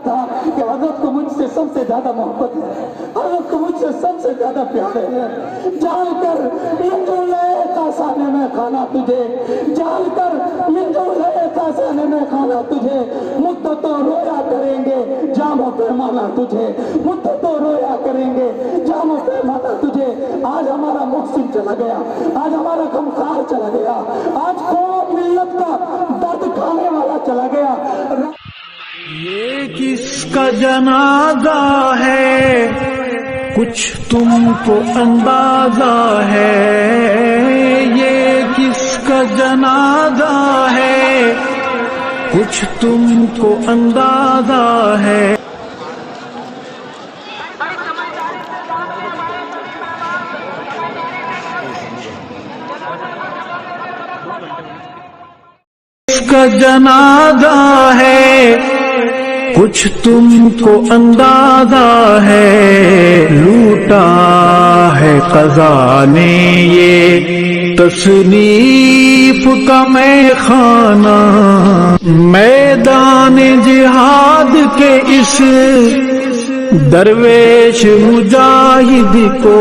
تھا کہ حضرت کو مجھ سے سب سے زیادہ محبت ہے، حضرت کو مجھ سے سب سے زیادہ پیارے ہیں، جان کر منجولے کاسانے میں کھانا تجھے، جان کر منجولے کاسانے میں کھانا تجھے، مدتوں رویا کریں گے جاموں پہ مانا تجھے، مدتوں رویا کریں گے جاموں پہ مانا تجھے۔ آج ہمارا محسن چلا گیا، آج ہمارا غمخوار چلا گیا، آج قوم ملت کا درد کھانے والا چلا گیا۔ یہ کس کا جنازہ ہے کچھ تم کو اندازہ ہے، یہ کس کا جنازہ ہے کچھ تم کو اندازہ ہے۔ اس کا جنازہ ہے کچھ تم کو اندازہ ہے، لوٹا ہے قضا نے یہ تصنیف کا میں خانہ، میدان جہاد کے اس درویش مجاہد کو